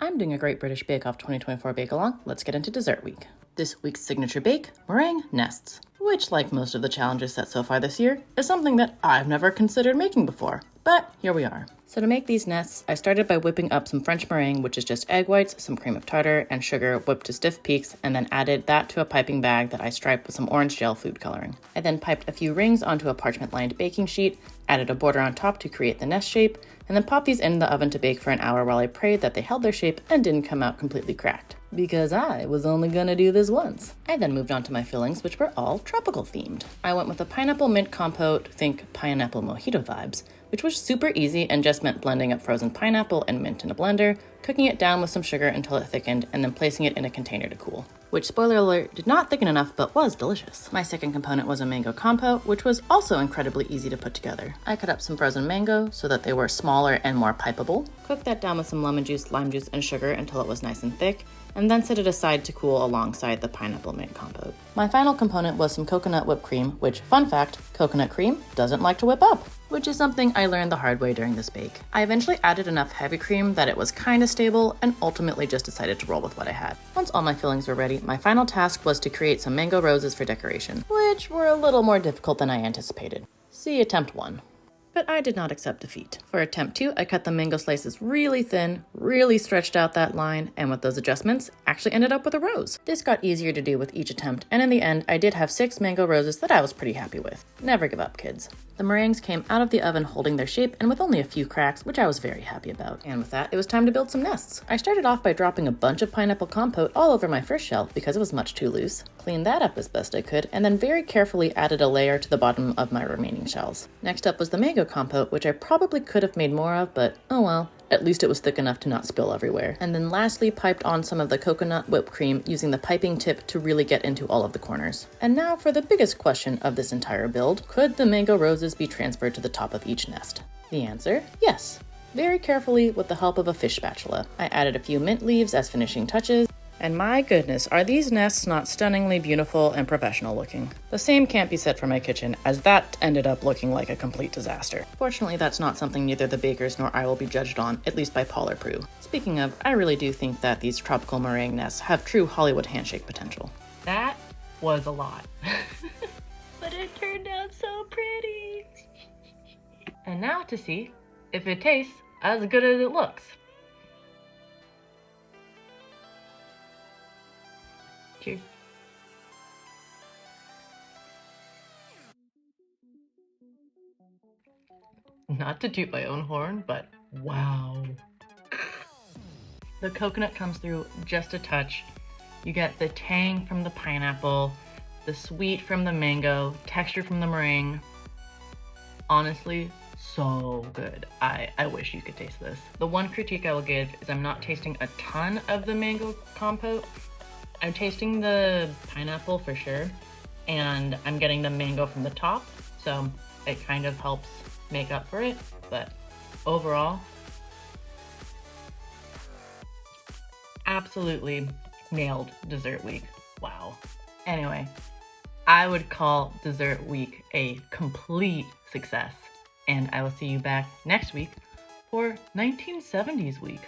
I'm doing a Great British Bake Off 2024 Bake Along. Let's get into dessert week. This week's signature bake, Meringue Nests, which, like most of the challenges set so far this year, is something that I've never considered making before. But here we are. So to make these nests, I started by whipping up some French meringue, which is just egg whites, some cream of tartar, and sugar whipped to stiff peaks, and then added that to a piping bag that I striped with some orange gel food coloring. I then piped a few rings onto a parchment-lined baking sheet, added a border on top to create the nest shape, and then popped these in the oven to bake for an hour while I prayed that they held their shape and didn't come out completely cracked. Because I was only gonna do this once. I then moved on to my fillings, which were all tropical themed. I went with a pineapple mint compote, think pineapple mojito vibes, which was super easy and just meant blending up frozen pineapple and mint in a blender, cooking it down with some sugar until it thickened, and then placing it in a container to cool. Which, spoiler alert, did not thicken enough but was delicious. My second component was a mango compote, which was also incredibly easy to put together. I cut up some frozen mango so that they were smaller and more pipeable, cooked that down with some lemon juice, lime juice, and sugar until it was nice and thick, and then set it aside to cool alongside the pineapple mint compote. My final component was some coconut whipped cream, which, fun fact, coconut cream doesn't like to whip up, which is something I learned the hard way during this bake. I eventually added enough heavy cream that it was kinda stable and ultimately just decided to roll with what I had. Once all my fillings were ready, my final task was to create some mango roses for decoration, which were a little more difficult than I anticipated. See attempt 1. But I did not accept defeat. For attempt 2, I cut the mango slices really thin, really stretched out that line, and with those adjustments, actually ended up with a rose. This got easier to do with each attempt, and in the end, I did have 6 mango roses that I was pretty happy with. Never give up, kids. The meringues came out of the oven holding their shape and with only a few cracks, which I was very happy about. And with that, it was time to build some nests. I started off by dropping a bunch of pineapple compote all over my first shell because it was much too loose, cleaned that up as best I could, and then very carefully added a layer to the bottom of my remaining shells. Next up was the mango compote, which I probably could have made more of, but oh well. At least it was thick enough to not spill everywhere. And then lastly, piped on some of the coconut whipped cream using the piping tip to really get into all of the corners. And now for the biggest question of this entire build, could the mango roses be transferred to the top of each nest? The answer, yes. Very carefully with the help of a fish spatula. I added a few mint leaves as finishing touches, and my goodness, are these nests not stunningly beautiful and professional looking? The same can't be said for my kitchen, as that ended up looking like a complete disaster. Fortunately, that's not something neither the bakers nor I will be judged on, at least by Paul or Prue. Speaking of, I really do think that these tropical meringue nests have true Hollywood handshake potential. That was a lot. But it turned out so pretty. And now to see if it tastes as good as it looks. Cheers. Not to toot my own horn, but wow. The coconut comes through just a touch. You get the tang from the pineapple, the sweet from the mango, texture from the meringue. Honestly, so good. I wish you could taste this. The one critique I will give is I'm not tasting a ton of the mango compote. I'm tasting the pineapple for sure, and I'm getting the mango from the top, so it kind of helps make up for it, but overall, absolutely nailed dessert week. Wow. Anyway, I would call dessert week a complete success, and I will see you back next week for 1970s week.